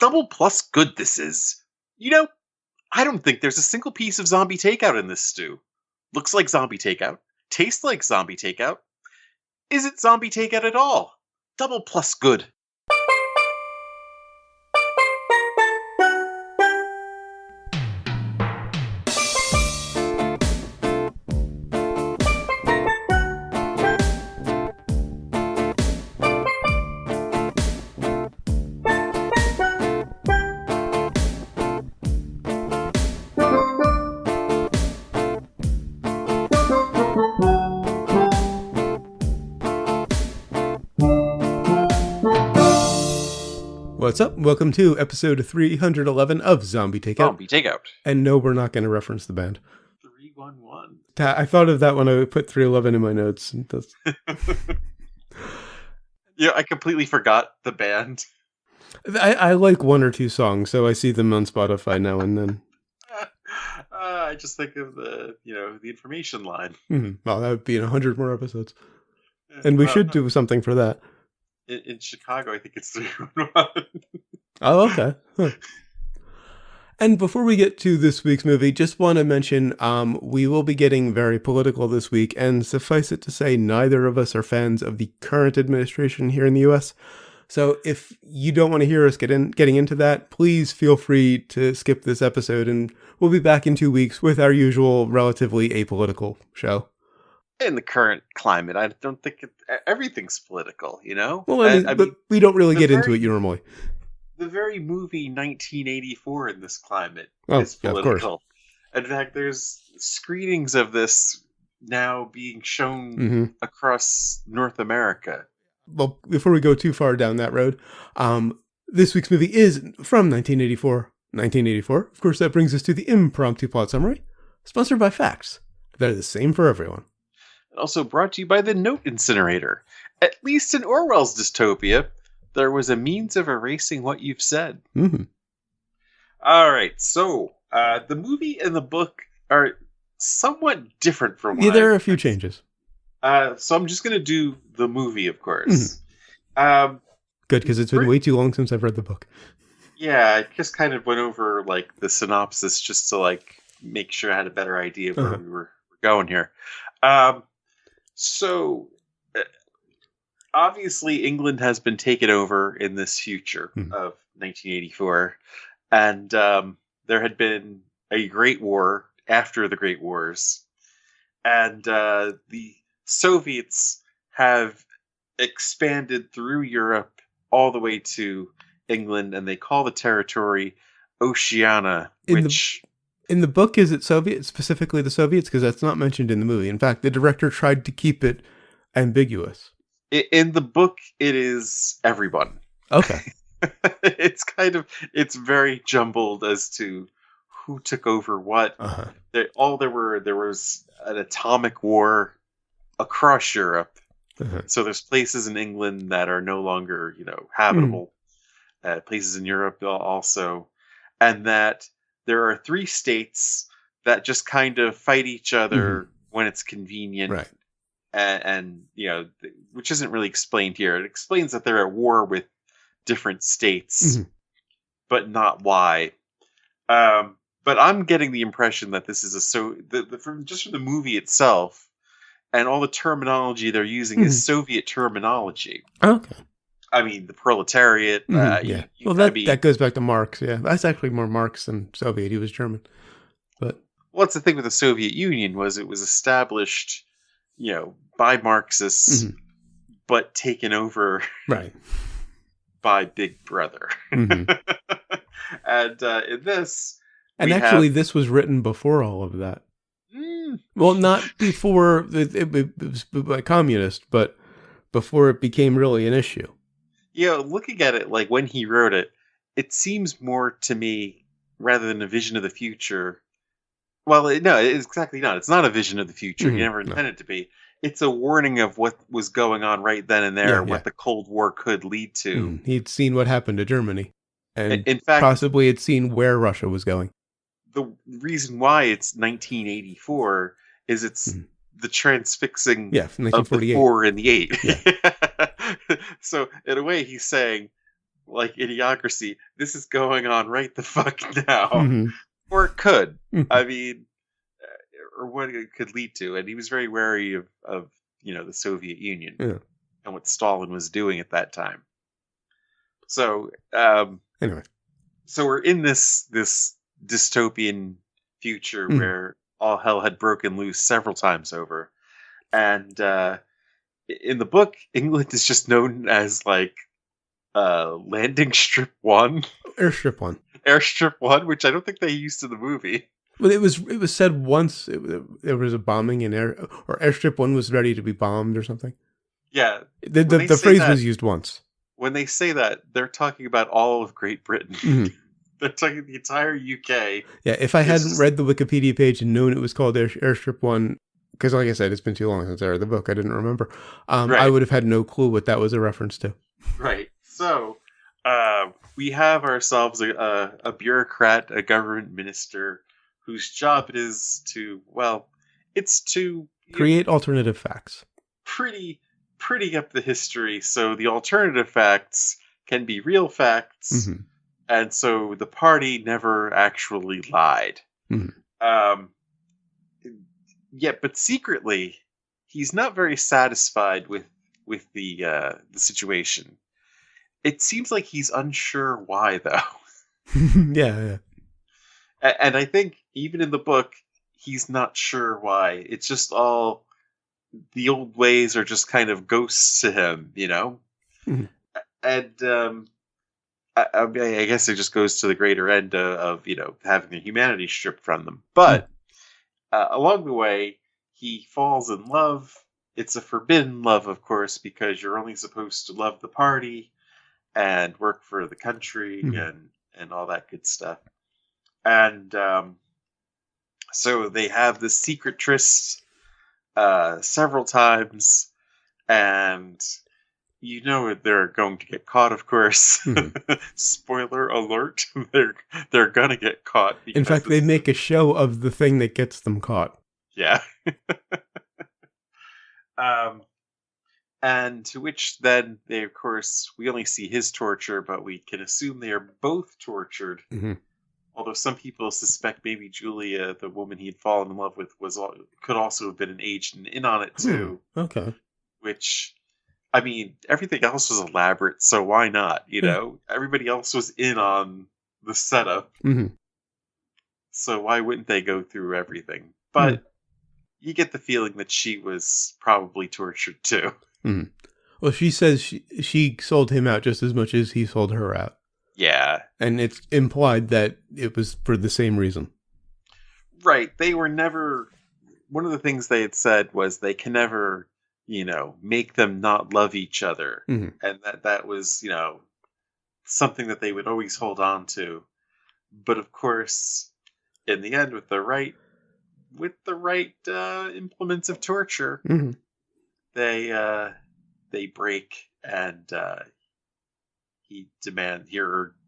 double plus good this is. I don't think there's a single piece of zombie takeout in this stew. Looks like zombie takeout. Tastes like zombie takeout. Is it zombie takeout at all? Double plus good. What's up? Welcome to episode 311 of Zombie Takeout. Zombie Takeout. And no, we're not going to reference the band. 311. I thought of that when I put 311 in my notes. Yeah, I completely forgot the band. I like one or two songs, so I see them on Spotify now and then. I just think of the information line. Mm-hmm. Well, that would be in 100 more episodes. And we should do something for that. In Chicago, I think it's 311. Oh, okay. Huh. And before we get to this week's movie, just want to mention we will be getting very political this week, and suffice it to say, neither of us are fans of the current administration here in the U.S. So if you don't want to hear us getting into that, please feel free to skip this episode, and we'll be back in 2 weeks with our usual relatively apolitical show. In the current climate, I don't think everything's political, Well, I mean, but we don't really get into it normally. The very movie 1984 in this climate is political. Of course. In fact, there's screenings of this now being shown across North America. Well, before we go too far down that road, this week's movie is from 1984. 1984. Of course, that brings us to the impromptu plot summary, sponsored by Facts. They're the same for everyone. Also brought to you by the Note Incinerator. At least in Orwell's dystopia, there was a means of erasing what you've said. Mm-hmm. All right, so the movie and the book are somewhat different from what there are a few changes. So I'm just going to do the movie, of course. Mm-hmm. Good, because it's been way too long since I've read the book. Yeah, I just kind of went over the synopsis just to make sure I had a better idea of where we were going here. So, obviously, England has been taken over in this future of 1984, and there had been a Great War after the Great Wars, and the Soviets have expanded through Europe all the way to England, and they call the territory Oceania, In the book, is it Soviet, specifically the Soviets? Because that's not mentioned in the movie. In fact, the director tried to keep it ambiguous. In the book, it is everyone. Okay. It's very jumbled as to who took over what. Uh-huh. There was an atomic war across Europe. Uh-huh. So there's places in England that are no longer, habitable. Places in Europe also. And that there are 3 states that just kind of fight each other when it's convenient. Right. And which isn't really explained here. It explains that they're at war with different states, but not why. But I'm getting the impression that this is from the movie itself and all the terminology they're using is Soviet terminology. Okay. I mean, the proletariat. Yeah. That goes back to Marx. Yeah, that's actually more Marx than Soviet. He was German. But what's the thing with the Soviet Union was it was established, by Marxists, but taken over by Big Brother. And in this, this was written before all of that. Well, not before it was by communists, but before it became really an issue. Looking at it when he wrote it, it seems more to me, rather than a vision of the future. Well, no, it's exactly not. It's not a vision of the future. You never intended it to be. It's a warning of what was going on right then and there, what the Cold War could lead to. He'd seen what happened to Germany. And in fact, possibly had seen where Russia was going. The reason why it's 1984 is it's the transfixing of the 4 and the 8. Yeah. So in a way, he's saying like Idiocracy, this is going on right the fuck now. Mm-hmm. Or it could. Mm-hmm. I mean, or what it could lead to. And he was very wary of the Soviet Union and what Stalin was doing at that time. So, anyway. So we're in this dystopian future where all hell had broken loose several times over. And in the book, England is just known as like Landing Strip 1. Airstrip 1. Airstrip 1, which I don't think they used in the movie. Well, it was said once there was a bombing in or Airstrip 1 was ready to be bombed or something. Yeah. The phrase was used once. When they say that, they're talking about all of Great Britain. Mm-hmm. They're talking the entire UK. Yeah, if I hadn't read the Wikipedia page and known it was called Airstrip 1, because like I said, it's been too long since I read the book, I didn't remember. Right. I would have had no clue what that was a reference to. Right. So, we have ourselves a bureaucrat, a government minister, whose job it is to, it's to create alternative facts. Pretty up the history, so the alternative facts can be real facts. Mm-hmm. And so the party never actually lied. Mm-hmm. But secretly, he's not very satisfied with the situation. It seems like he's unsure why, though. Yeah. And I think even in the book, he's not sure why. It's just all the old ways are just kind of ghosts to him, Mm-hmm. And I guess it just goes to the greater end of having the humanity stripped from them. But along the way, he falls in love. It's a forbidden love, of course, because you're only supposed to love the party and work for the country and all that good stuff. And so they have this secret tryst several times, and they're going to get caught, of course. Mm-hmm. Spoiler alert, they're gonna get caught. In fact, they make a show of the thing that gets them caught. Yeah. And to which then they, of course, we only see his torture, but we can assume they are both tortured. Mm-hmm. Although some people suspect maybe Julia, the woman he had fallen in love with, could also have been an agent in on it too. Okay. Which, I mean, everything else was elaborate, so why not? Everybody else was in on the setup. Mm-hmm. So why wouldn't they go through everything? But you get the feeling that she was probably tortured too. Mm-hmm. Well, she says she sold him out just as much as he sold her out. Yeah. And it's implied that it was for the same reason. Right. They were never... One of the things they had said was they can never, make them not love each other. Mm-hmm. And that was, something that they would always hold on to. But of course, in the end, with the right implements of torture, mm-hmm. they break, and he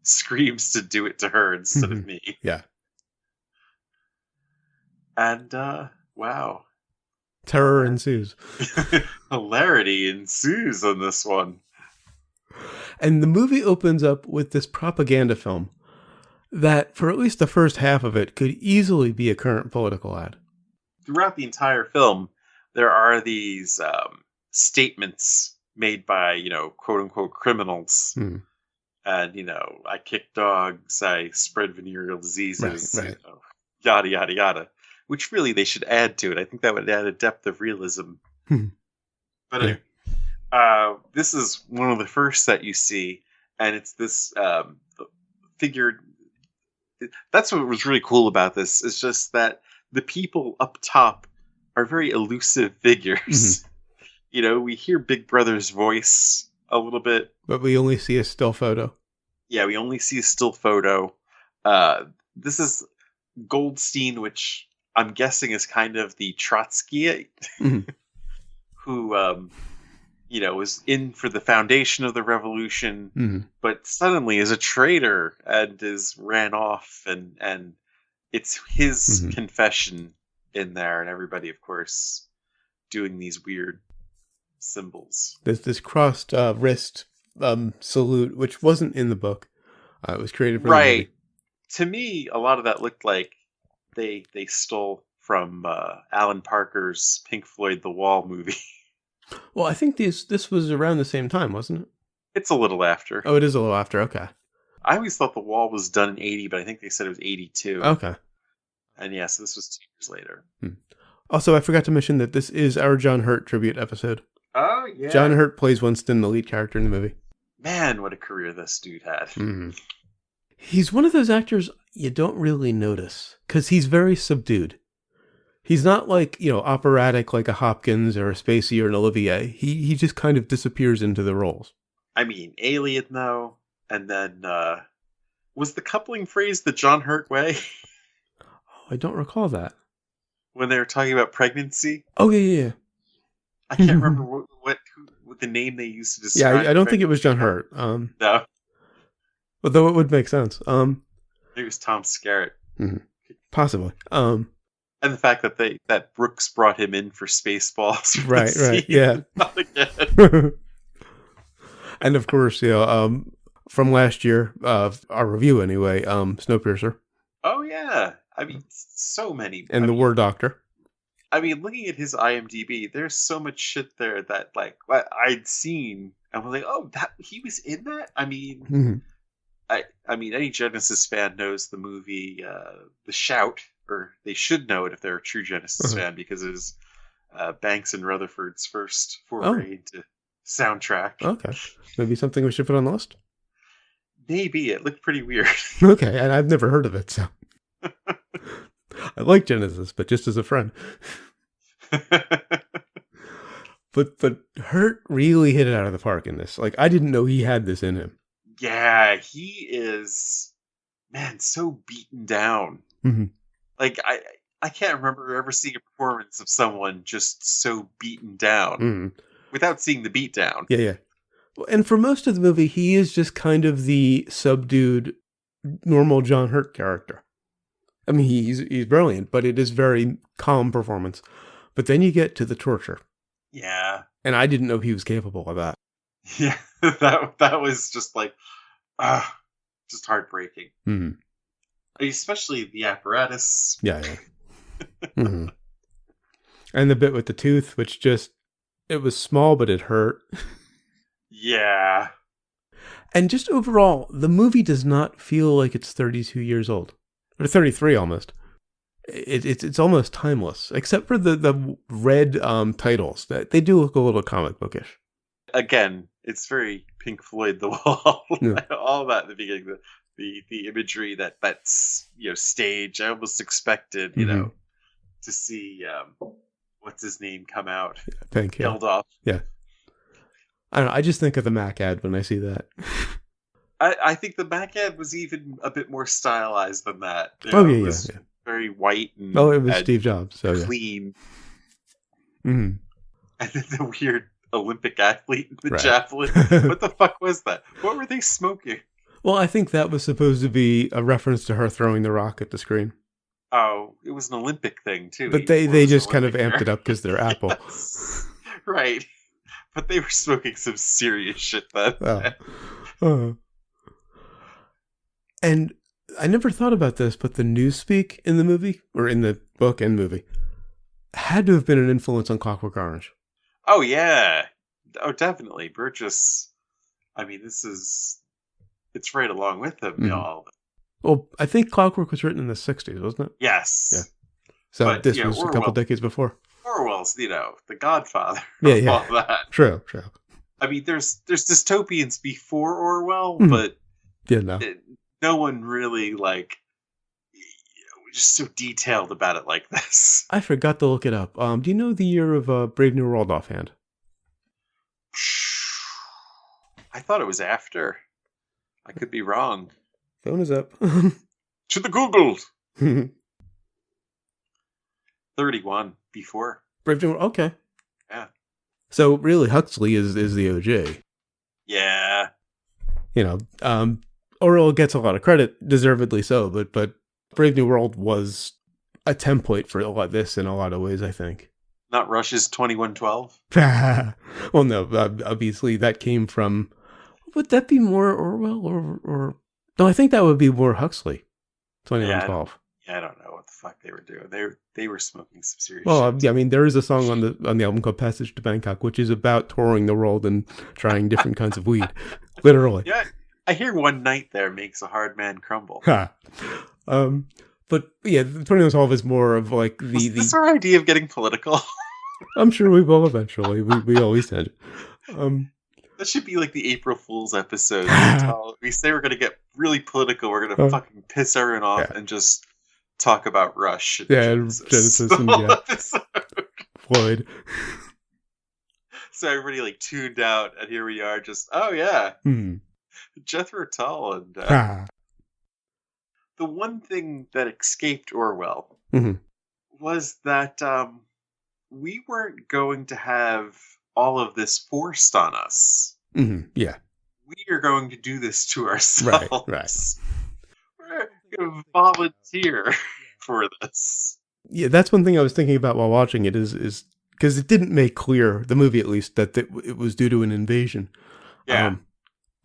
screams to do it to her instead of me. Yeah. And wow. Terror ensues. Hilarity ensues on this one. And the movie opens up with this propaganda film that, for at least the first half of it, could easily be a current political ad. Throughout the entire film, there are these statements made by, quote-unquote criminals. And, I kick dogs, I spread venereal diseases, right. Yada, yada, yada. Which really they should add to it. I think that would add a depth of realism. But anyway, this is one of the first that you see, and it's this figure. That's what was really cool about this, is just that the people up top are very elusive figures. Mm-hmm. We hear Big Brother's voice a little bit. But we only see a still photo. Yeah, we only see a still photo. This is Goldstein, which I'm guessing is kind of the Trotskyite, who, was in for the foundation of the revolution, but suddenly is a traitor and is ran off, and it's his confession in there, and everybody, of course, doing these weird symbols. There's this crossed wrist salute, which wasn't in the book. It was created for the Right. movie. To me, a lot of that looked like they stole from Alan Parker's Pink Floyd The Wall movie. Well, I think this was around the same time, wasn't it? It's a little after. Oh, it is a little after. Okay. I always thought The Wall was done in 80, but I think they said it was 82. Okay. And yeah, so this was 2 years later. Also, I forgot to mention that this is our John Hurt tribute episode. Oh, yeah. John Hurt plays Winston, the lead character in the movie. Man, what a career this dude had. He's one of those actors you don't really notice, because he's very subdued. He's not like, operatic like a Hopkins or a Spacey or an Olivier. He just kind of disappears into the roles. I mean, Alien, though, and then, was the coupling phrase the John Hurt way? Oh, I don't recall that. When they were talking about pregnancy? Oh, yeah. I can't remember what the name they used to describe. Yeah, I don't think it was John Hurt. No. Although it would make sense. It was Tom Skerritt. Possibly. And the fact that Brooks brought him in for Spaceballs. For right, yeah. Not again. And of course, from last year, our review anyway, Snowpiercer. Oh yeah, I mean, so many. And The War Doctor. I mean, looking at his IMDb, there's so much shit there that I'd seen, and was like, oh, that he was in that. I mean, I mean, any Genesis fan knows the movie The Shout, or they should know it if they're a true Genesis fan, because it was Banks and Rutherford's first foray into soundtrack. Okay, maybe something we should put on the list. Maybe it looked pretty weird. Okay, and I've never heard of it, so I like Genesis, but just as a friend. But Hurt really hit it out of the park in this. Like, I didn't know he had this in him. Yeah, he is, man, so beaten down. Like, I can't remember ever seeing a performance of someone just so beaten down without seeing the beat down. Yeah. Well, and for most of the movie, he is just kind of the subdued, normal John Hurt character. I mean, he's brilliant, but it is very calm performance. But then you get to the torture. Yeah. And I didn't know he was capable of that. Yeah, that was just like, just heartbreaking. Especially the apparatus. Yeah. And the bit with the tooth, which just, it was small, but it hurt. Yeah. And just overall, the movie does not feel like it's 32 years old. Or 33 almost. It's almost timeless, except for the red titles. That they do look a little comic bookish. Again, it's very Pink Floyd The Wall. Yeah. All that at the beginning, the imagery that's stage. I almost expected to see what's his name come out. Pink, yeah. Held off. Yeah. I don't know. I just think of the Mac ad when I see that. I think the Mac ad was even a bit more stylized than that. Yeah. Very white and it was Steve Jobs, so clean. Yeah. And then the weird Olympic athlete in the Right. javelin. What the fuck was that? What were they smoking? Well, I think that was supposed to be a reference to her throwing the rock at the screen. Oh, it was an Olympic thing too. But they just kind of amped it up because they're Apple. Yes. Right. But they were smoking some serious shit then. And I never thought about this, but the newspeak in the movie, or in the book and movie, had to have been an influence on Clockwork Orange. Oh, yeah. Oh, definitely. Burgess, I mean, it's right along with him, y'all. Well, I think Clockwork was written in the 60s, wasn't it? Yes. Yeah. So this was a couple decades before. Orwell's, the Godfather. Yeah. All that. True. I mean, there's dystopians before Orwell, but no one really just so detailed about it like this. I forgot to look it up. Do you know the year of Brave New World offhand? I thought it was after. I could be wrong. Phone is up. To the Google. 31 before. Brave New World. Okay. Yeah. So really, Huxley is the OG. Yeah. Orwell gets a lot of credit, deservedly so, but Brave New World was a template for a lot of this in a lot of ways, I think. Not Rush's 2112? Well, no, obviously that came from, Would that be more Orwell or no? I think that would be more Huxley. 2112. I don't know what the fuck they were doing. They were smoking some serious Well, shit. yeah, I mean, there is a song on the album called "Passage to Bangkok," which is about touring the world and trying different kinds of weed, literally. Yeah, I hear one night there makes a hard man crumble. Ha. But yeah, 2112 is more of like the. Is this our idea of getting political? I'm sure we will eventually. We always did. That should be like the April Fool's episode. We say we're going to get really political. We're going to fucking piss everyone off and just talk about Rush. And Genesis and Floyd. So everybody like tuned out, and here we are just, Jethro Tull. And the one thing that escaped Orwell was that we weren't going to have all of this forced on us. Yeah. We are going to do this to ourselves. Right. We're going to volunteer for this. Yeah, that's one thing I was thinking about while watching it is because it didn't make clear, the movie at least, that it was due to an invasion. Yeah.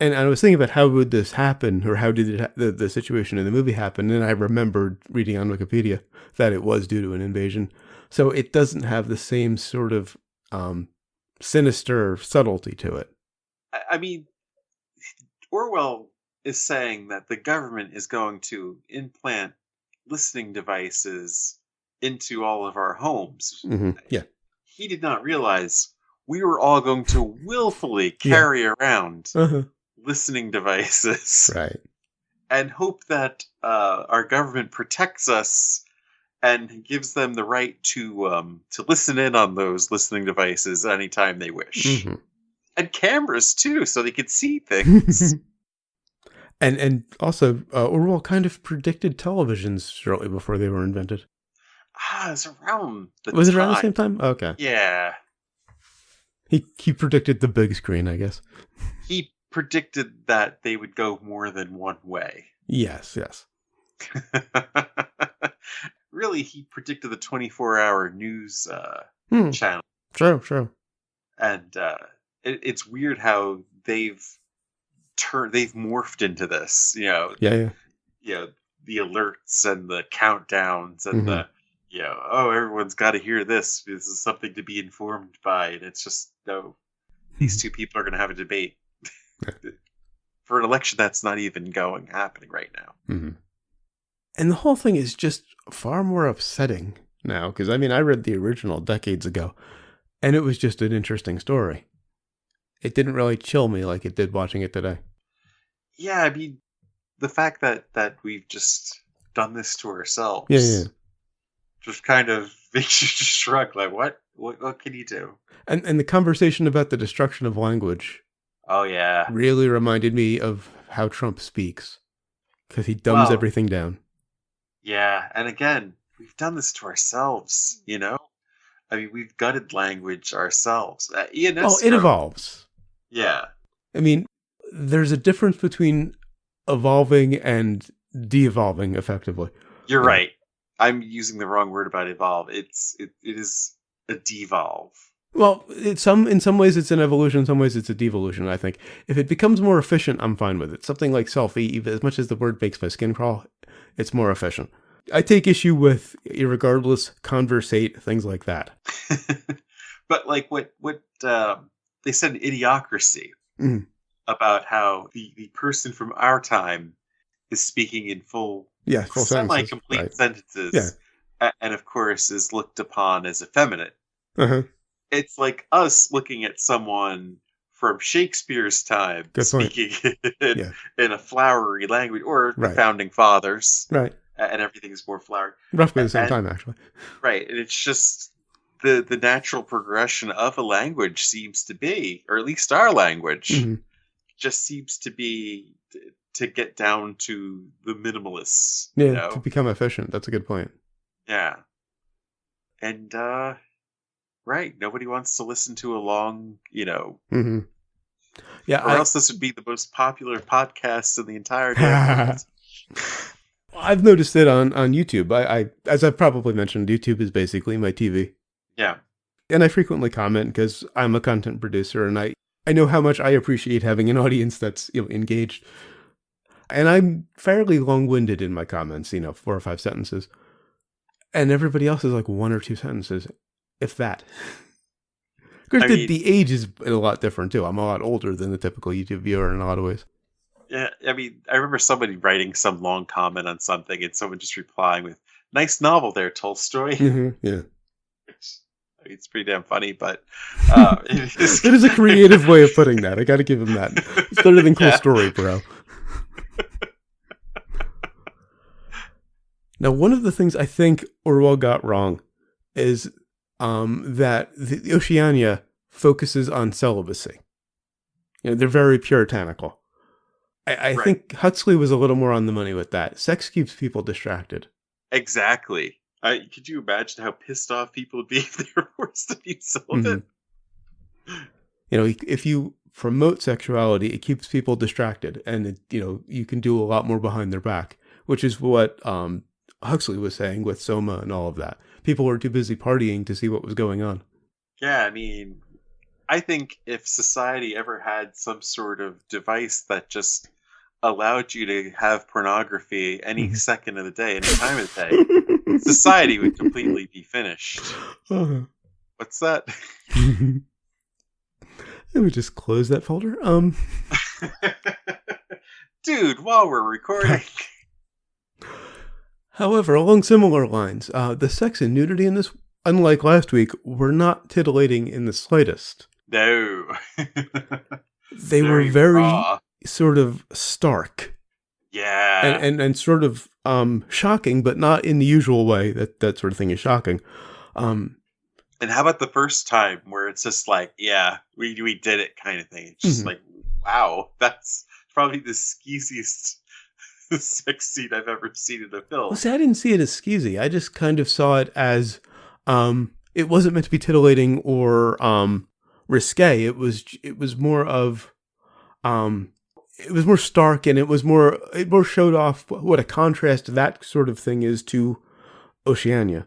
And I was thinking about how would this happen, or how did the situation in the movie happen, and I remembered reading on Wikipedia that it was due to an invasion. So it doesn't have the same sort of sinister subtlety to it. I mean, Orwell is saying that the government is going to implant listening devices into all of our homes. Yeah. He did not realize we were all going to willfully carry around listening devices. Right. And hope that our government protects us and gives them the right to listen in on those listening devices anytime they wish. And cameras, too, so they could see things. And also, Orwell kind of predicted televisions shortly before they were invented. It was around the Was it around the same time? Okay. Yeah. He predicted the big screen, I guess. He predicted that they would go more than one way. Yes. Really, he predicted the 24-hour news channel. True. And it's weird how they've morphed into this. Yeah. The alerts and the countdowns and everyone's got to hear this. This is something to be informed by. And it's just, no, these two people are going to have a debate for an election that's not even happening right now. And the whole thing is just far more upsetting now. Because, I mean, I read the original decades ago, and it was just an interesting story. It didn't really chill me like it did watching it today. Yeah, I mean, the fact that we've just done this to ourselves. Yeah. Just kind of makes you just shrug, like, what can you do? And the conversation about the destruction of language. Oh, yeah. Really reminded me of how Trump speaks. Because he dumbs everything down. Yeah, and again, we've done this to ourselves, you know? I mean, we've gutted language ourselves. It evolves. Yeah. I mean, there's a difference between evolving and de-evolving, effectively. You're right. I'm using the wrong word about evolve. It is a devolve. Well, in some ways it's an evolution, in some ways it's a devolution, I think. If it becomes more efficient, I'm fine with it. Something like selfie, as much as the word makes my skin crawl, it's more efficient. I take issue with irregardless, conversate, things like that. But like what they said in Idiocracy about how the person from our time is speaking in full semi-complete sentences, and of course is looked upon as effeminate. It's like us looking at someone from Shakespeare's time speaking in a flowery language, or the founding fathers, right? And everything's more flowery. Roughly the same time, actually. Right, and it's just the natural progression of a language seems to be, or at least our language, just seems to be to get down to the minimalists. Yeah, to become efficient. That's a good point. Yeah. And, right, nobody wants to listen to a long, Yeah, or else this would be the most popular podcast in the entire world. I've noticed it on YouTube. I as I've probably mentioned, YouTube is basically my TV. Yeah. And I frequently comment because I'm a content producer, and I I know how much I appreciate having an audience that's engaged. And I'm fairly long-winded in my comments, 4 or 5 sentences. And everybody else is like 1 or 2 sentences, if that. Of course, the age is a lot different, too. I'm a lot older than the typical YouTube viewer in a lot of ways. Yeah, I mean, I remember somebody writing some long comment on something and someone just replying with, "Nice novel there, Tolstoy." Mm-hmm, yeah. It's pretty damn funny, but it is a creative way of putting that. I got to give him that. It's better than cool story, bro. Now, one of the things I think Orwell got wrong is that the Oceania focuses on celibacy. They're very puritanical. I Right. think Huxley was a little more on the money with that. Sex keeps people distracted. Exactly. Could you imagine how pissed off people would be if they were forced to be celibate? Mm-hmm. If you promote sexuality, it keeps people distracted, and you can do a lot more behind their back, which is what Huxley was saying with Soma and all of that. People were too busy partying to see what was going on. Yeah, I mean, I think if society ever had some sort of device that just allowed you to have pornography any second of the day, any time of the day, society would completely be finished. Uh-huh. What's that? Let me just close that folder. Dude, while we're recording. However, along similar lines, the sex and nudity in this, unlike last week, were not titillating in the slightest. No. They were very raw. Sort of stark. Yeah. And sort of shocking, but not in the usual way that sort of thing is shocking. And how about the first time where it's just like, yeah, we did it kind of thing. It's just like, wow, that's probably the skeeziest sex scene I've ever seen in a film. Well, see, I didn't see it as skeezy. I just kind of saw it as it wasn't meant to be titillating or risque. It was more of it was more stark, and it more showed off what a contrast that sort of thing is to Oceania.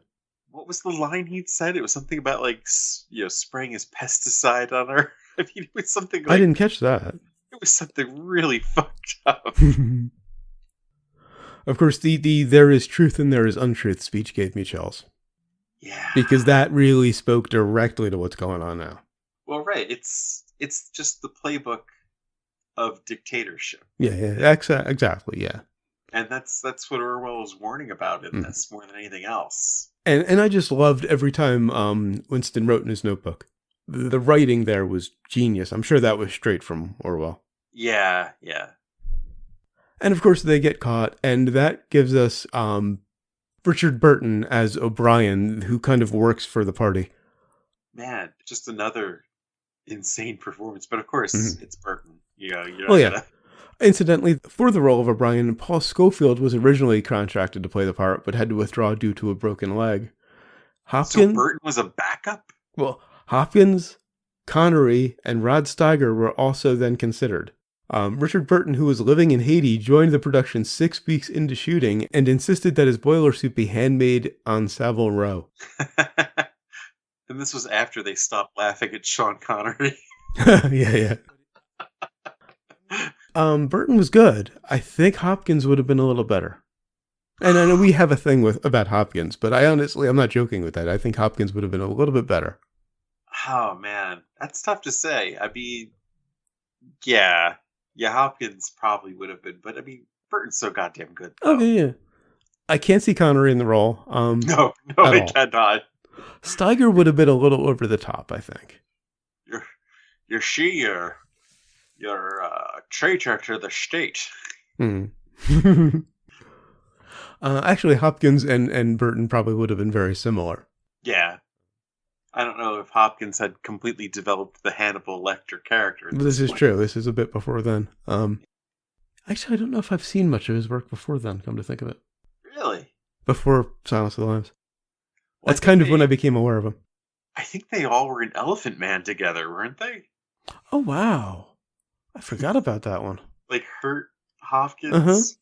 What was the line he'd said? It was something about like spraying his pesticide on her. I mean, it was something like, I didn't catch that. It was something really fucked up. Of course, the "there is truth and there is untruth" speech gave me chills. Yeah, because that really spoke directly to what's going on now. Well, right. It's just the playbook of dictatorship. Yeah, exactly, yeah. And that's what Orwell was warning about in this more than anything else. And I just loved every time Winston wrote in his notebook. The writing there was genius. I'm sure that was straight from Orwell. Yeah. And of course they get caught, and that gives us Richard Burton as O'Brien, who kind of works for the party. Man, just another insane performance. But of course, it's Burton. Incidentally, for the role of O'Brien, Paul Scofield was originally contracted to play the part, but had to withdraw due to a broken leg. So Burton was a backup? Well, Hopkins, Connery, and Rod Steiger were also then considered. Richard Burton, who was living in Haiti, joined the production 6 weeks into shooting and insisted that his boiler suit be handmade on Savile Row. And this was after they stopped laughing at Sean Connery. Yeah. Burton was good. I think Hopkins would have been a little better. And I know we have a thing about Hopkins, but I'm not joking with that. I think Hopkins would have been a little bit better. Oh, man. That's tough to say. I mean, yeah, Hopkins probably would have been, but I mean, Burton's so goddamn good. Though. Okay, yeah. I can't see Connery in the role. No, I cannot. Steiger would have been a little over the top, I think. You're a traitor to the state. Actually, Hopkins and Burton probably would have been very similar. Yeah. I don't know if Hopkins had completely developed the Hannibal Lecter character. This is true. This is a bit before then. Actually, I don't know if I've seen much of his work before then, come to think of it. Really? Before Silence of the Lambs. That's kind of when I became aware of him. I think they all were in Elephant Man together, weren't they? Oh, wow. I forgot about that one. Like Hurt, Hopkins.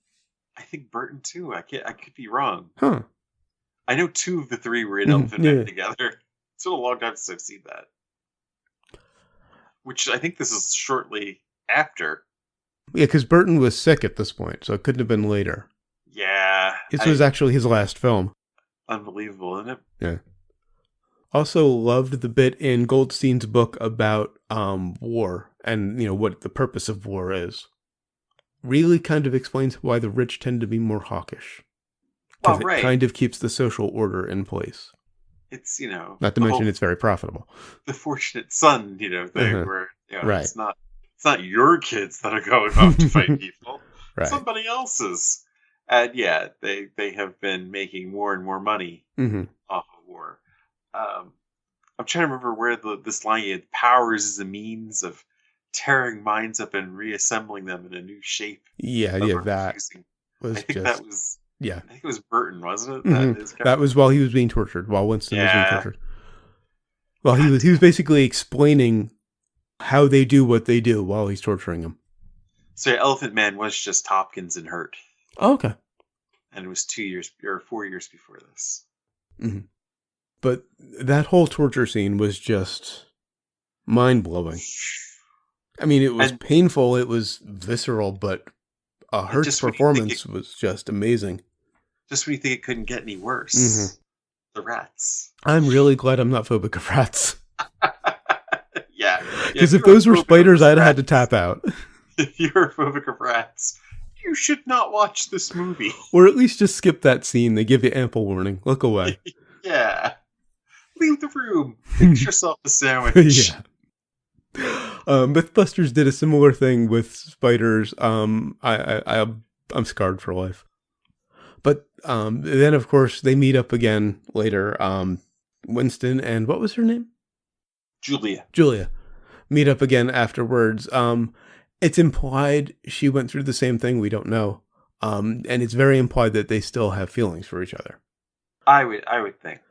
I think Burton too. I could be wrong. Huh. I know 2 of the 3 were in Elephant Man together. It's been a long time since I've seen that. which I think this is shortly after. Yeah, because Burton was sick at this point, so it couldn't have been later. Yeah. This was actually his last film. Unbelievable, isn't it? Yeah. Also loved the bit in Goldstein's book about war and, what the purpose of war is. Really kind of explains why the rich tend to be more hawkish. Because it kind of keeps the social order in place. It's, not to mention it's very profitable. The fortunate son, thing where, right. it's not your kids that are going off to fight people. Right. Somebody else's. And yeah, they have been making more and more money off of war. I'm trying to remember where this line is. Power is a means of tearing minds up and reassembling them in a new shape. Yeah, that was I think that was... Yeah. I think it was Burton, wasn't it? That was while he was being tortured, while Winston was being tortured. Well, he was basically explaining how they do what they do while he's torturing him. So Elephant Man was just Hopkins and Hurt. Oh, okay. And it was 2 years or 4 years before this. Mm-hmm. But that whole torture scene was just mind-blowing. I mean, it was painful, it was visceral, but Hurt's performance was just amazing. Just when you think it couldn't get any worse. The rats. I'm really glad I'm not phobic of rats. Yeah. Because if those were spiders, I'd have had to tap out. If you're phobic of rats, you should not watch this movie. Or at least just skip that scene. They give you ample warning. Look away. Yeah. Leave the room. Fix yourself a sandwich. Yeah. Mythbusters did a similar thing with spiders. I'm scarred for life. But then, of course, they meet up again later. Winston and what was her name? Julia. Meet up again afterwards. It's implied she went through the same thing. We don't know. And it's very implied that they still have feelings for each other. I would think.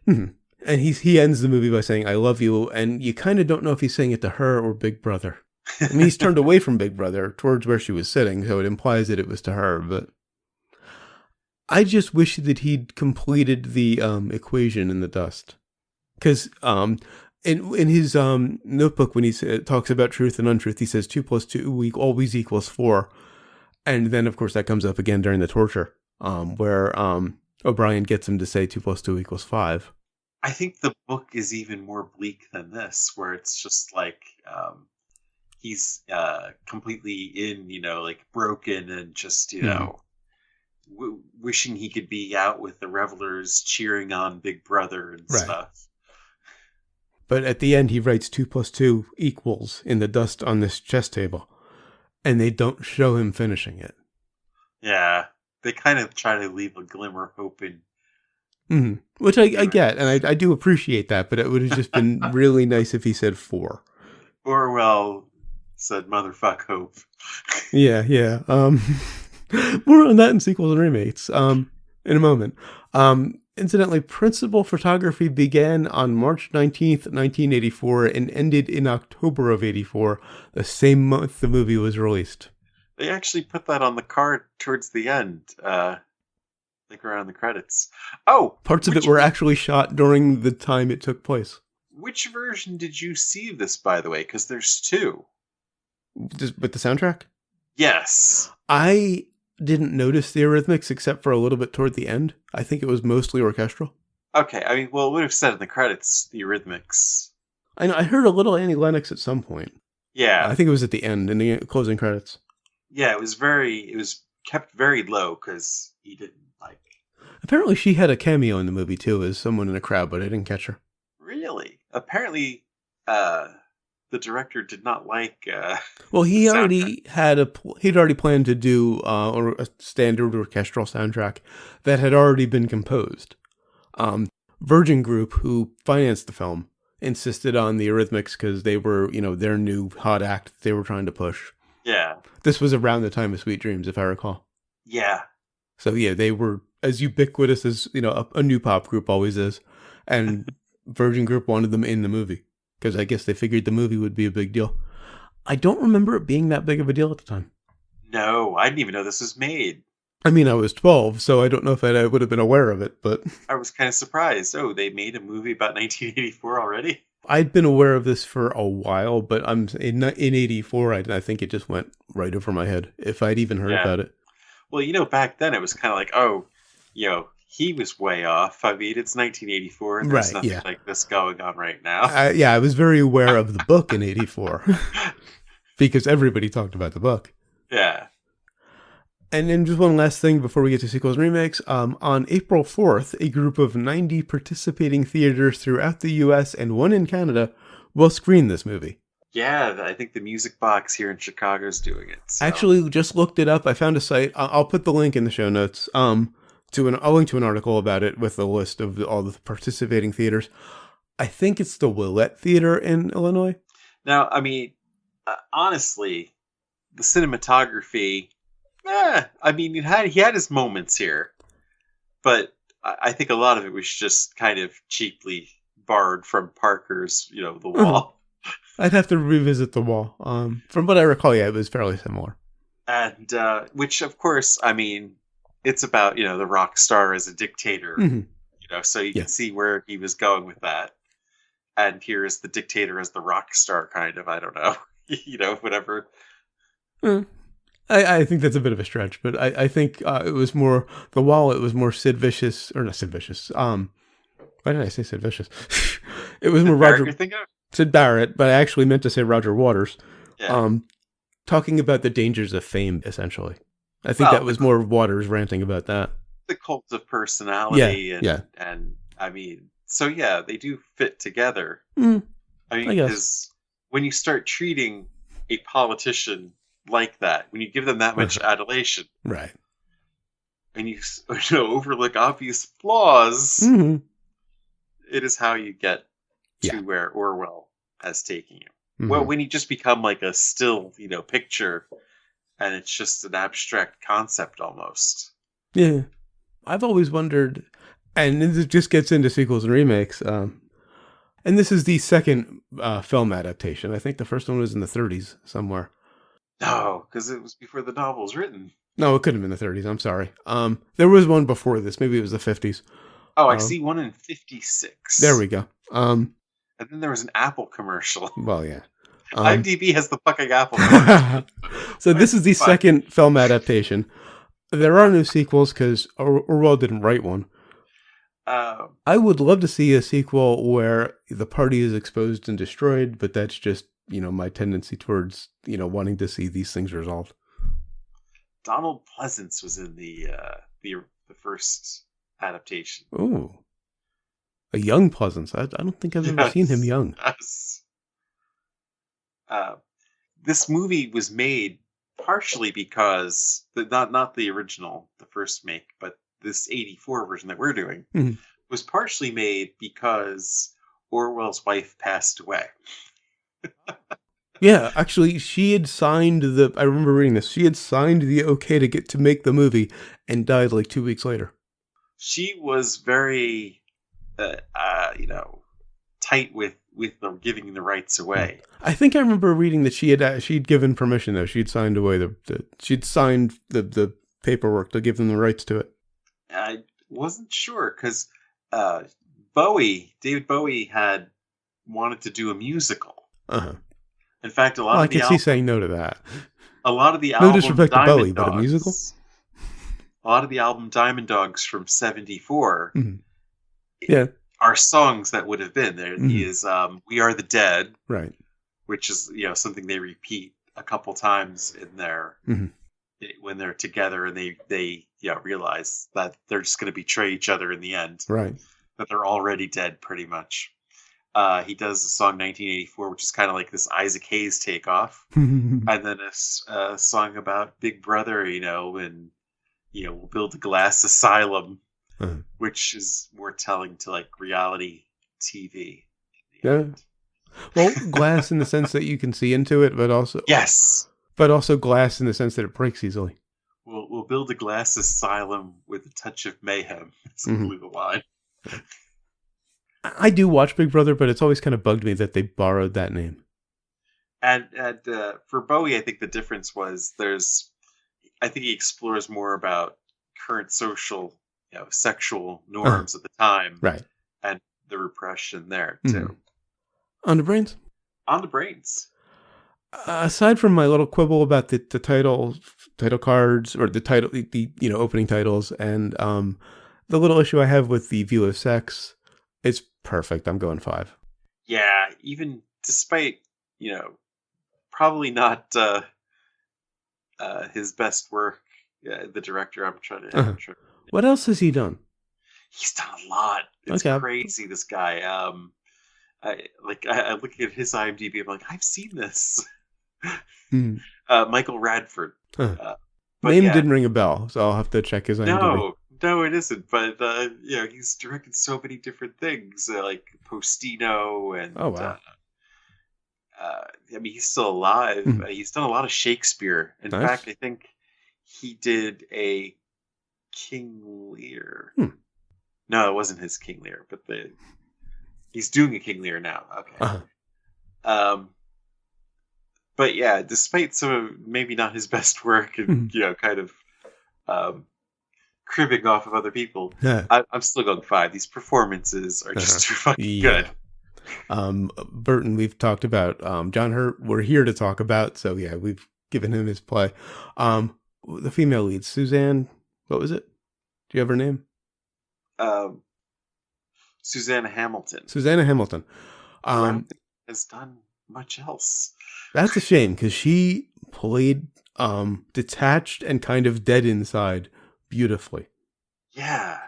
Mm-hmm. And he ends the movie by saying, "I love you," and you kind of don't know if he's saying it to her or Big Brother. I mean, he's turned away from Big Brother towards where she was sitting, so it implies that it was to her, but I just wish that he'd completed the equation in the dust. Because in his notebook, when he talks about truth and untruth, he says 2 + 2 always equals 4. And then, of course, that comes up again during the torture, where O'Brien gets him to say 2 + 2 = 5. I think the book is even more bleak than this, where it's just like he's completely like broken and just, wishing he could be out with the revelers cheering on Big Brother and stuff. But at the end, he writes 2 + 2 = in the dust on this chess table, and they don't show him finishing it. Yeah, they kind of try to leave a glimmer of hope in. Mm-hmm. Which I get, and I do appreciate that, but it would have just been really nice if he said 4. Orwell said, "Motherfuck hope." Yeah. More on that in sequels and remakes in a moment. Incidentally, principal photography began on March 19th, 1984 and ended in October of 84, the same month the movie was released. They actually put that on the card towards the end, like around the credits. Oh! Parts of it were actually shot during the time it took place. Which version did you see this, by the way? Because there's 2. With the soundtrack? Yes. I didn't notice the Eurythmics except for a little bit toward the end. I think it was mostly orchestral. Okay, I mean, well, it would have said in the credits, the Eurythmics. I know, I heard a little Annie Lennox at some point. Yeah. I think it was at the end, in the closing credits. Yeah, it was kept very low because he didn't like... Apparently she had a cameo in the movie too, as someone in a crowd, but I didn't catch her. Really? Apparently, the director did not like. Well, he'd already planned to do a standard orchestral soundtrack that had already been composed. Virgin Group, who financed the film, insisted on the Eurythmics because they were, their new hot act that they were trying to push. Yeah. This was around the time of Sweet Dreams, if I recall. Yeah. So yeah, they were as ubiquitous as a new pop group always is, and Virgin Group wanted them in the movie. Because I guess they figured the movie would be a big deal. I don't remember it being that big of a deal at the time. No, I didn't even know this was made. I mean, I was 12, so I don't know if I would have been aware of it, but... I was kind of surprised. Oh, they made a movie about 1984 already? I'd been aware of this for a while, but I'm in '84. I think it just went right over my head if I'd even heard Yeah. about it. Well, back then it was kind of like, oh, he was way off. I mean, it's 1984, and there's Right? nothing Yeah. like this going on right now. Yeah, I was very aware of the book in '84 because everybody talked about the book. Yeah. And then just one last thing before we get to sequels and remakes. On April 4th, a group of 90 participating theaters throughout the U.S. and one in Canada will screen this movie. Yeah, I think the Music Box here in Chicago is doing it. So. Actually, just looked it up. I found a site. I'll put the link in the show notes. I'll link to an article about it with a list of all the participating theaters. I think it's the Willette Theater in Illinois. Now, I mean, honestly, the cinematography. I mean, he had his moments here, but I think a lot of it was just kind of cheaply borrowed from Parker's, The Wall. I'd have to revisit The Wall. From what I recall, yeah, it was fairly similar. And which, of course, I mean, it's about the rock star as a dictator, so you can see where he was going with that. And here is the dictator as the rock star, kind of. I don't know, whatever. I think that's a bit of a stretch, but I think it was more The Wall. It was more Sid Vicious, or not Sid Vicious. Why did I say Sid Vicious? It was more Sid Barrett, but I actually meant to say Roger Waters. Yeah. Talking about the dangers of fame, essentially. I think that was more Waters ranting about that. The cult of personality, and I mean, so yeah, they do fit together. I mean, because when you start treating a politician like that, when you give them that much adulation, right, and you overlook obvious flaws, it is how you get to where Orwell has taken you. Well, when you just become like a still, picture, and it's just an abstract concept almost. Yeah, I've always wondered, and it just gets into sequels and remakes. And this is the second film adaptation. I think the first one was in the 30s somewhere. No, because it was before the novel was written. No, it couldn't have been the 30s. I'm sorry. There was one before this. Maybe it was the 50s. Oh, I see one in 56. There we go. And then there was an Apple commercial. Well, yeah. IMDb has the fucking Apple commercial. So this is the second film adaptation. There are no sequels because Orwell didn't write one. I would love to see a sequel where the party is exposed and destroyed, but that's just, my tendency towards, wanting to see these things resolved. Donald Pleasance was in the first adaptation. Oh, a young Pleasance. I don't think I've ever seen him young. Yes. This movie was made partially because not the original, the first make, but this 84 version that we're doing was partially made because Orwell's wife passed away. Yeah, actually, she had signed I remember reading this. She had signed the okay to get to make the movie and died like 2 weeks later. She was very, tight with giving the rights away. I think I remember reading that she'd given permission though. She'd signed away she'd signed the paperwork to give them the rights to it. I wasn't sure because David Bowie had wanted to do a musical. In fact, I can see saying no to that. A lot of the album, no disrespect to Bowie, but a musical. A lot of the album Diamond Dogs from '74, are songs that would have been there. Is "We Are the Dead," right? Which is something they repeat a couple times in there when they're together, and they realize that they're just going to betray each other in the end, right? That they're already dead, pretty much. He does the song 1984, which is kind of like this Isaac Hayes takeoff. And then a song about Big Brother, and, we'll build a glass asylum, which is more telling to like reality TV. Yeah. Well, glass in the sense that you can see into it, but also. Yes. But also glass in the sense that it breaks easily. We'll build a glass asylum with a touch of mayhem. It's the line. I do watch Big Brother, but it's always kind of bugged me that they borrowed that name. And for Bowie, I think the difference was I think he explores more about current social, sexual norms at the time, right? And the repression there too. On the brains? On the brains. Aside from my little quibble about the title cards, or the title, the opening titles, and the little issue I have with the view of sex, it's perfect. I'm going 5. Yeah, even despite, probably not his best work, the director, I'm trying to... What else has he done? He's done a lot. It's crazy, this guy. I look at his IMDb, I'm like, I've seen this. Michael Radford. Name didn't ring a bell, so I'll have to check his IMDb. No, it isn't. But he's directed so many different things, like Postino, and he's still alive. He's done a lot of Shakespeare. In fact, I think he did a King Lear. No, it wasn't his King Lear, but he's doing a King Lear now. Okay. But yeah, despite some of maybe not his best work and kind of cribbing off of other people, I'm still going 5. These performances are just too fucking good. Burton, we've talked about. John Hurt, we're here to talk about. So yeah, we've given him his play. The female lead, Suzanne. What was it? Do you have her name? Susanna Hamilton. Susanna Hamilton. Has done much else. That's a shame, because she played detached and kind of dead inside beautifully. Yeah.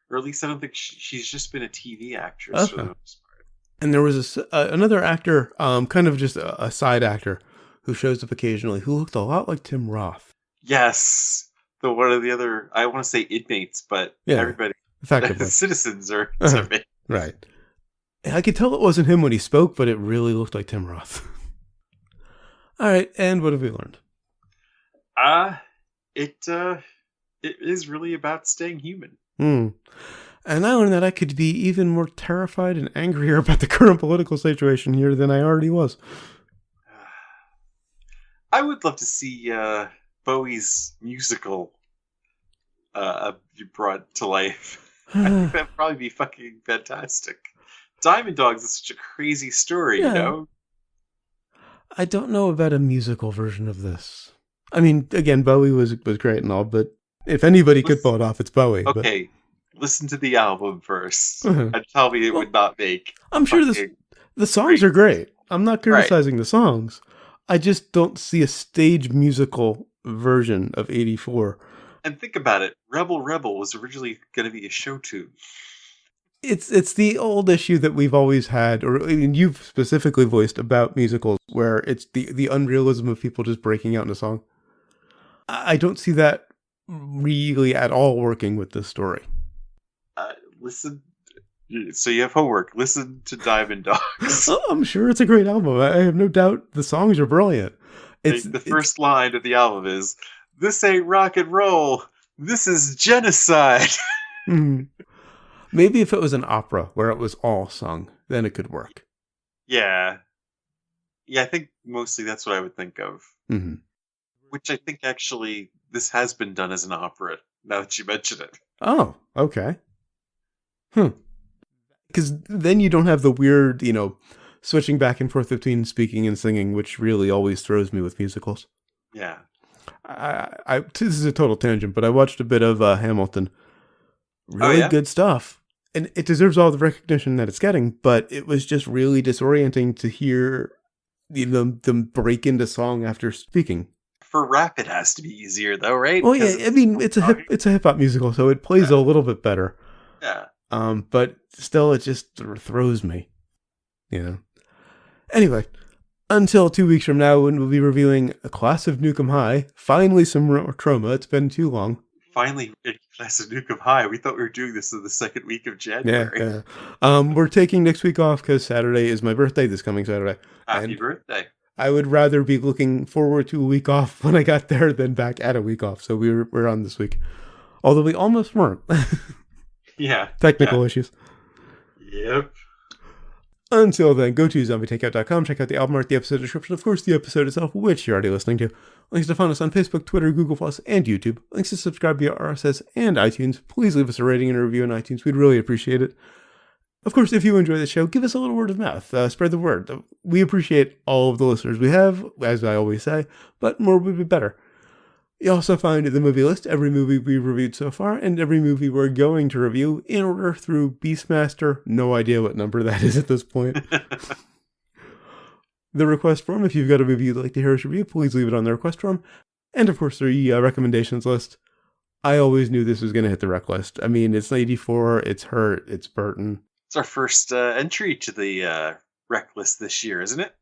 Or at least I don't think she's just been a TV actress for the most part. And there was another actor, kind of just a side actor, who shows up occasionally, who looked a lot like Tim Roth. Yes. One of the other, I want to say inmates, but everybody, the citizens are inmates. Right. I could tell it wasn't him when he spoke, but it really looked like Tim Roth. All right, and what have we learned? It is really about staying human. And I learned that I could be even more terrified and angrier about the current political situation here than I already was. I would love to see Bowie's musical brought to life. I think that'd probably be fucking fantastic. Diamond Dogs is such a crazy story, I don't know about a musical version of this. I mean, again, Bowie was great and all, but if anybody could pull it off, it's Bowie. Okay, listen to the album first and tell me it would not make. I'm sure the songs are great. I'm not criticizing the songs. I just don't see a stage musical version of 84. And think about it. Rebel Rebel was originally going to be a show tune. It's the old issue that we've always had, or I mean, you've specifically voiced about musicals, where it's the unrealism of people just breaking out in a song. I don't see that really at all working with this story. Listen, so you have homework. Listen to Diamond Dogs. Oh, I'm sure it's a great album. I have no doubt the songs are brilliant. The first line of the album is, "This ain't rock and roll. This is genocide." Maybe if it was an opera where it was all sung, then it could work. Yeah. Yeah, I think mostly that's what I would think of. Which I think actually this has been done as an opera, now that you mention it. Oh, okay. Because then you don't have the weird, switching back and forth between speaking and singing, which really always throws me with musicals. Yeah. This is a total tangent, but I watched a bit of Hamilton. Really good stuff. And it deserves all the recognition that it's getting, but it was just really disorienting to hear them break into song after speaking. For rap, it has to be easier, though, right? Well, yeah, I mean, it's a hip hop musical, so it plays a little bit better. Yeah. But still, it just throws me. Anyway, until 2 weeks from now, when we'll be reviewing A Class of Nukem High. Finally, some Trauma. It's been too long. Finally, A Class of Nukem High. We thought we were doing this in the second week of January. Yeah. We're taking next week off because Saturday is my birthday, this coming Saturday. Happy birthday. I would rather be looking forward to a week off when I got there than back at a week off. So we're on this week. Although we almost weren't. Yeah. Technical issues. Yep. Until then, go to zombietakeout.com, check out the album art, the episode description, of course, the episode itself, which you're already listening to. Links to find us on Facebook, Twitter, Google+, and YouTube. Links to subscribe via RSS and iTunes. Please leave us a rating and a review on iTunes. We'd really appreciate it. Of course, if you enjoy the show, give us a little word of mouth. Spread the word. We appreciate all of the listeners we have, as I always say, but more would be better. You also find the movie list, every movie we've reviewed so far, and every movie we're going to review in order through Beastmaster. No idea what number that is at this point. The request form, if you've got a movie you'd like to hear us review, please leave it on the request form. And of course, the recommendations list. I always knew this was going to hit the rec list. I mean, it's 84, it's Hurt, it's Burton. It's our first entry to the rec list this year, isn't it?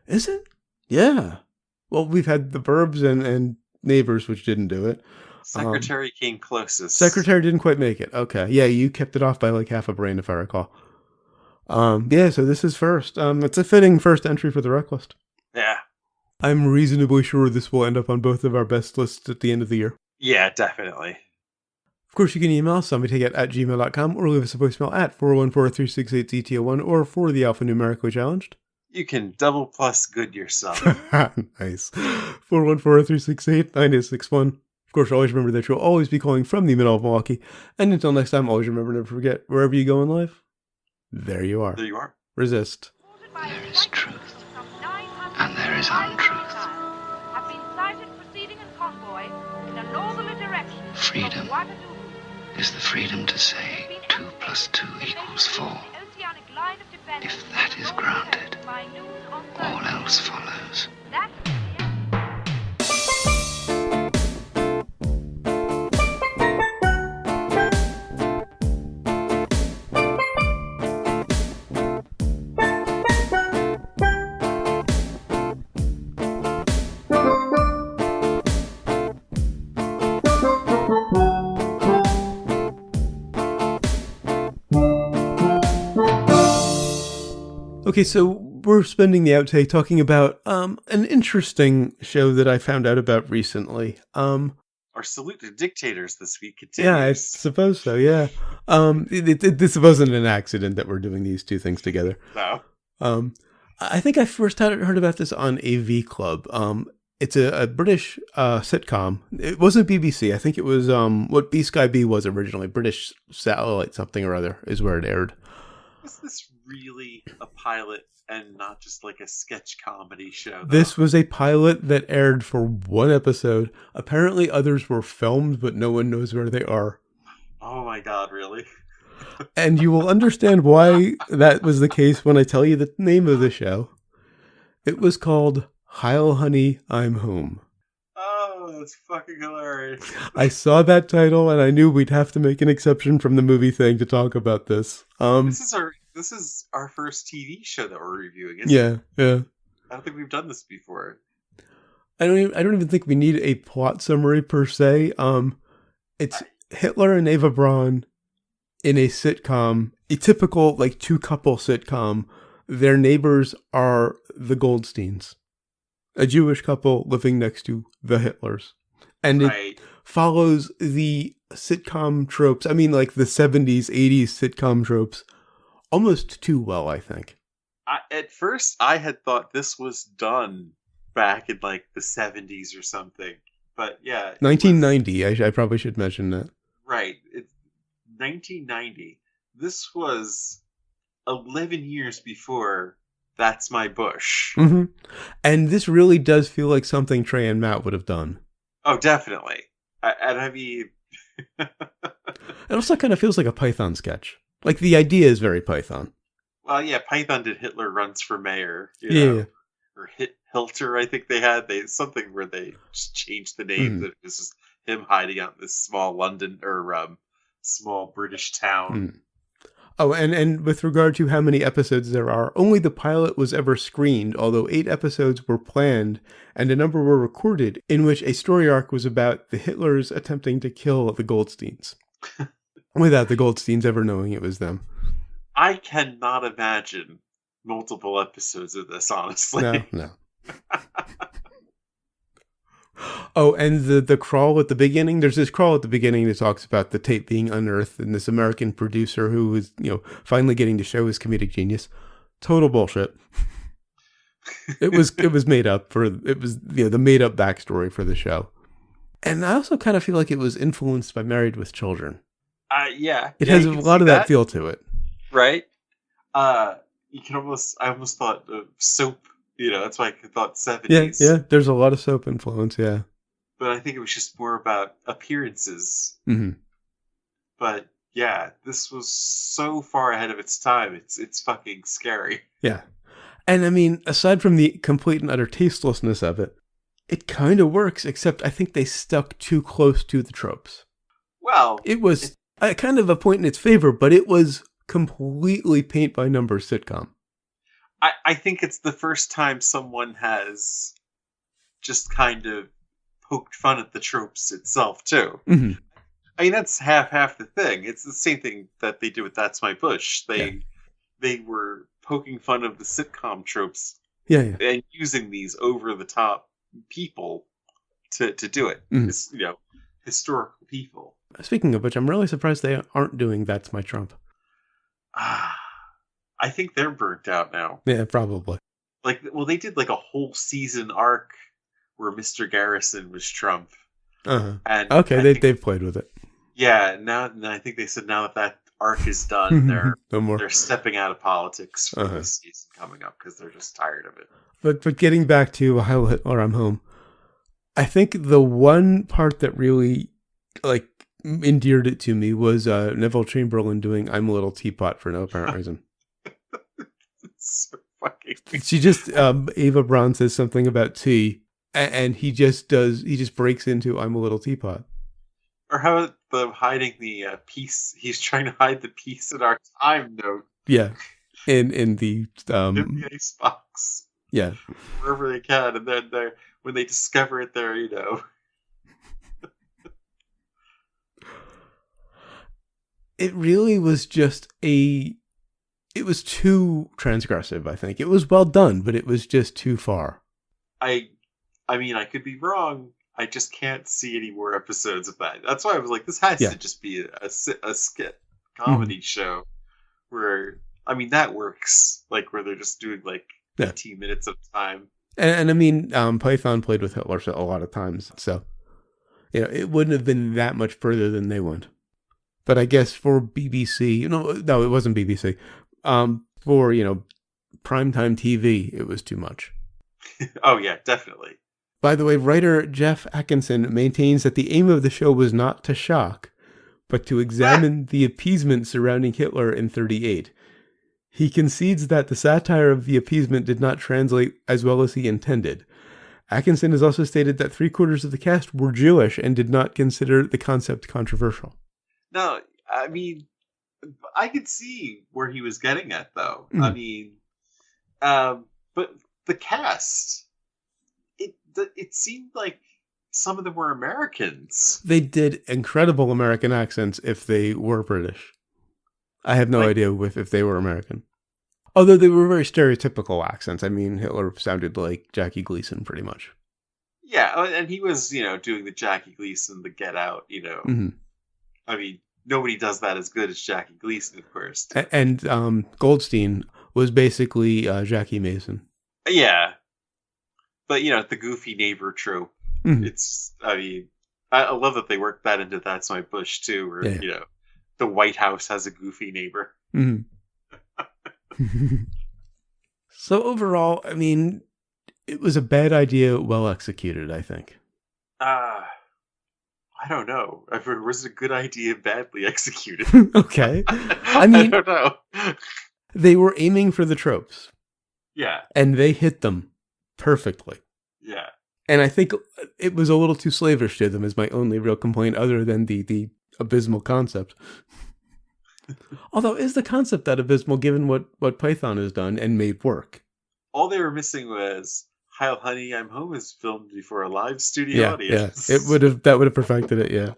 Is it? Yeah. Well, we've had The Burbs and Neighbors, which didn't do it. Secretary came closest. Secretary didn't quite make it. Okay. Yeah, you kept it off by like half a brain, if I recall. Yeah, so this is first. It's a fitting first entry for the rec list. Yeah. I'm reasonably sure this will end up on both of our best lists at the end of the year. Yeah, definitely. Of course, you can email us, somebodytakeit@gmail.com, or leave us a voicemail at 414-368-ZT01, or for the alphanumerically challenged. You can double plus good yourself. Nice. 414-368-9861. Of course, always remember that you'll always be calling from the middle of Milwaukee. And until next time, always remember, never forget, wherever you go in life, there you are. There you are. Resist. There is truth, and there is untruth. Have been sighted proceeding in convoy in a northerly direction. Freedom is the freedom to say 2 + 2 = 4. If that is granted, all else follows. Okay, so we're spending the outtake talking about an interesting show that I found out about recently. Our salute to dictators this week continues. Yeah, I suppose so, yeah. This wasn't an accident that we're doing these two things together. No. I think I first heard about this on AV Club. It's a British sitcom. It wasn't BBC. I think it was what B Sky B was originally. British Satellite something or other is where it aired. Is this really a pilot and not just like a sketch comedy show, though? This was a pilot that aired for one episode. Apparently others were filmed, but no one knows where they are. Oh my god, really? And you will understand why that was the case when I tell you the name of the show. It was called Heil Honey, I'm Home. Oh, that's fucking hilarious. I saw that title and I knew we'd have to make an exception from the movie thing to talk about this. This is our first TV show that we're reviewing, isn't Yeah. I don't think we've done this before. I don't even think we need a plot summary per se. It's Hitler and Eva Braun in a sitcom, a typical like 2-couple sitcom. Their neighbors are the Goldsteins, a Jewish couple living next to the Hitlers. And it follows the sitcom tropes. I mean, like the 70s, 80s sitcom tropes almost too well, I think. At first, I had thought this was done back in like the 70s or something. But yeah. 1990, I probably should mention that. Right. It's 1990. This was 11 years before That's My Bush. Mm-hmm. And this really does feel like something Trey and Matt would have done. Oh, definitely. And I mean... It also kind of feels like a Python sketch. Like, the idea is very Python. Well, yeah, Python did Hitler Runs for Mayor. Yeah. Know? Or Hilter, I think they had. Something where they just changed the name. That it was just him hiding out in this small London or small British town. Oh, and with regard to how many episodes there are, only the pilot was ever screened, although 8 episodes were planned, and a number were recorded, in which a story arc was about the Hitlers attempting to kill the Goldsteins. Without the Goldsteins ever knowing it was them. I cannot imagine multiple episodes of this, honestly. No. Oh, and the crawl at the beginning. There's this crawl at the beginning that talks about the tape being unearthed and this American producer who is, finally getting to show his comedic genius. Total bullshit. It was made up the made up backstory for the show. And I also kind of feel like it was influenced by Married with Children. Yeah. It has a lot of that feel to it. Right? You can I almost thought of soap. That's why I thought Yeah, 70s. yeah. There's a lot of soap influence. Yeah. But I think it was just more about appearances. Mm-hmm. But yeah, this was so far ahead of its time. It's fucking scary. Yeah. And I mean, aside from the complete and utter tastelessness of it, it kind of works, except I think they stuck too close to the tropes. Well, it was kind of a point in its favor, but it was completely paint by numbers sitcom. I think it's the first time someone has just kind of poked fun at the tropes itself, too. Mm-hmm. I mean, that's half the thing. It's the same thing that they did with That's My Bush. They were poking fun of the sitcom tropes, and using these over the top people to do it. Mm. It's, historical people. Speaking of which, I'm really surprised they aren't doing That's My Trump. I think they're burnt out now. Yeah, probably. They did like a whole season arc where Mr. Garrison was Trump. Uh-huh. And okay, they've played with it. Yeah, now I think they said now that arc is done, they're stepping out of politics for this season coming up because they're just tired of it. But getting back to Heil Hitler, I'm Home, I think the one part that really endeared it to me was Neville Chamberlain doing "I'm a Little Teapot" for no apparent reason. So fucking. She just Ava Braun says something about tea, and he just breaks into "I'm a Little Teapot." Or how about hiding the piece? He's trying to hide the piece in our time note. Yeah, in the in the icebox. Yeah, wherever they can, and then when they discover it, they're It really was just it was too transgressive, I think. It was well done, but it was just too far. I mean, I could be wrong. I just can't see any more episodes of that. That's why I was like, this has to just be a skit comedy show where, I mean, that works. Where they're just doing 15 minutes of time. And I mean, Python played with Hitler a lot of times, so it wouldn't have been that much further than they went. But I guess for BBC, no, it wasn't BBC. For primetime TV, it was too much. Oh yeah, definitely. By the way, writer Jeff Atkinson maintains that the aim of the show was not to shock, but to examine the appeasement surrounding Hitler in 1938. He concedes that the satire of the appeasement did not translate as well as he intended. Atkinson has also stated that 3/4 of the cast were Jewish and did not consider the concept controversial. No, I mean, I could see where he was getting at, though. Mm. I mean, but the cast, it seemed like some of them were Americans. They did incredible American accents if they were British. I have no idea if they were American. Although they were very stereotypical accents. I mean, Hitler sounded like Jackie Gleason pretty much. Yeah, and he was, doing the Jackie Gleason, the Get Out, Mm-hmm. I mean, nobody does that as good as Jackie Gleason, of course. And Goldstein was basically Jackie Mason. Yeah. But, the goofy neighbor trope. Mm-hmm. It's, I mean, I love that they worked that into That's My Bush, too, where, the White House has a goofy neighbor. Mm-hmm. So overall, I mean, it was a bad idea, well executed, I think. I don't know. Was it a good idea badly executed? Okay. I mean, I don't know. They were aiming for the tropes. Yeah. And they hit them perfectly. Yeah. And I think it was a little too slavish to them is my only real complaint other than the abysmal concept. Although, is the concept that abysmal given what Python has done and made work? All they were missing was Heil Honey, I'm Home is filmed before a live studio audience. Yeah, that would have perfected it, yeah.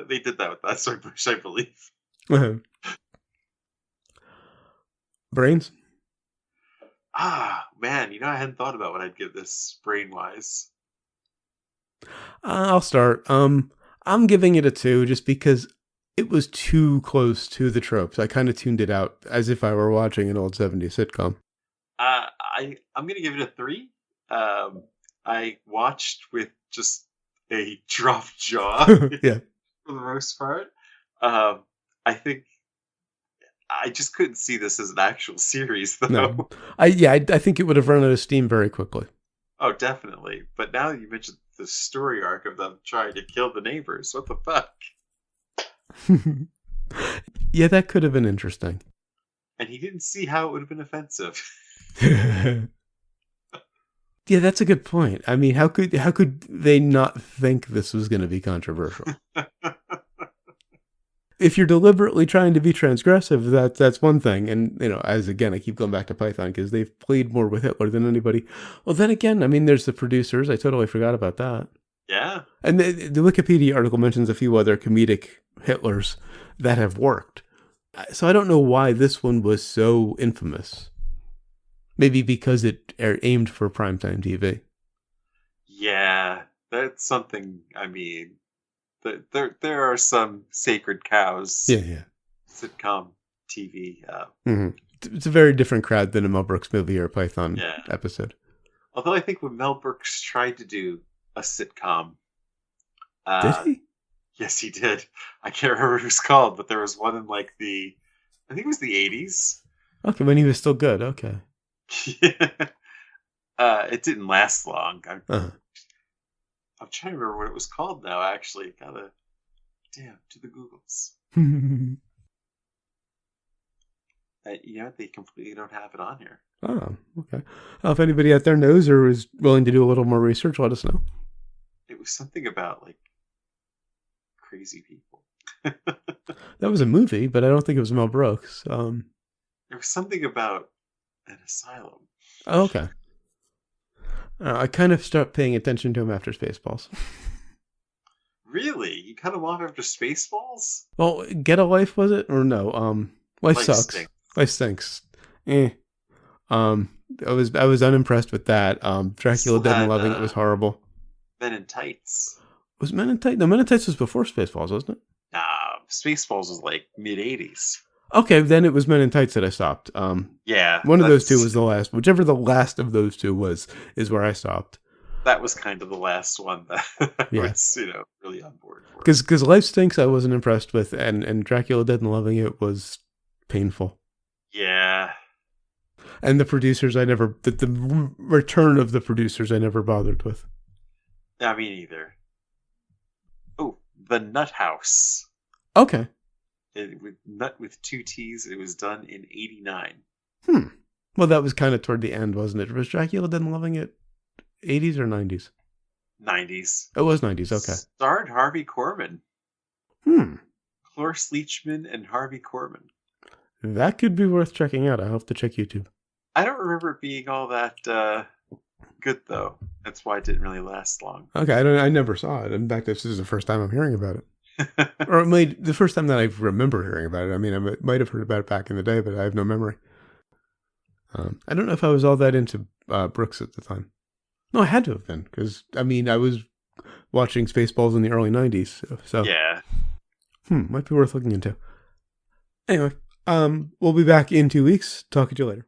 They did that with That's My Bush, I believe. Uh-huh. Brains? Man, I hadn't thought about what I'd give this brain-wise. I'll start. I'm giving it a 2 just because it was too close to the tropes. I kind of tuned it out as if I were watching an old 70s sitcom. I'm going to give it a 3. I watched with just a dropped jaw yeah. for the most part. I think I just couldn't see this as an actual series, though. No. I think it would have run out of steam very quickly. Oh, definitely. But now that you mentioned the story arc of them trying to kill the neighbors, what the fuck? Yeah, that could have been interesting. And he didn't see how it would have been offensive. Yeah, that's a good point. I mean, how could they not think this was going to be controversial? If you're deliberately trying to be transgressive, that's one thing. And, as again, I keep going back to Python because they've played more with Hitler than anybody. Well, then again, I mean, there's the producers. I totally forgot about that. Yeah. And the Wikipedia article mentions a few other comedic Hitlers that have worked. So I don't know why this one was so infamous. Maybe because it aimed for primetime TV. Yeah, that's something, I mean... There are some sacred cows. Yeah. Sitcom TV. Mm-hmm. It's a very different crowd than a Mel Brooks movie or a Python episode. Although I think when Mel Brooks tried to do a sitcom... did he? Yes, he did. I can't remember what it was called, but there was one in I think it was the 80s. Okay, when he was still good, okay. It didn't last long. I'm trying to remember what it was called now, actually. Gotta... Damn, to the Googles. They completely don't have it on here. Oh, okay. Well, if anybody out there knows or is willing to do a little more research, let us know. It was something about, crazy people. That was a movie, but I don't think it was Mel Brooks. There was something about an asylum. Oh, okay. I kind of stopped paying attention to him after Spaceballs. Really? You cut him off after Spaceballs? Well, Get a Life, was it? Or no? Life Sucks. Stinks. Life Stinks. I was unimpressed with that. Dracula Dead and Loving It was horrible. Men in Tights. Was Men in Tights? No, Men in Tights was before Spaceballs, wasn't it? Nah, Spaceballs was mid-80s. Okay, then it was Men in Tights that I stopped. Yeah. One of those two was the last. Whichever the last of those two was, is where I stopped. That was kind of the last one that I was, really on board for. Because Life Stinks I wasn't impressed with, and Dracula Dead and Loving It was painful. Yeah. And the producers the return of the producers I never bothered with. Yeah, me neither. Oh, The Nut House. Okay. Nut with 2 T's. It was done in 1989. Well, that was kind of toward the end, wasn't it? Was Dracula Dead and Loving It 80s or 90s? 90s. It was 90s, okay. Starred Harvey Korman. Cloris Leachman and Harvey Korman. That could be worth checking out. I'll have to check YouTube. I I don't remember it being all that good, though. That's why it didn't really last long. Okay, I never saw it. In fact, this is the first time I'm hearing about it. Or the first time that I remember hearing about it. I mean, I might have heard about it back in the day, but I have no memory. I don't know if I was all that into Brooks at the time. No, I had to have been, because, I mean, I was watching Spaceballs in the early 90s. So Yeah. Might be worth looking into. Anyway, we'll be back in 2 weeks. Talk to you later.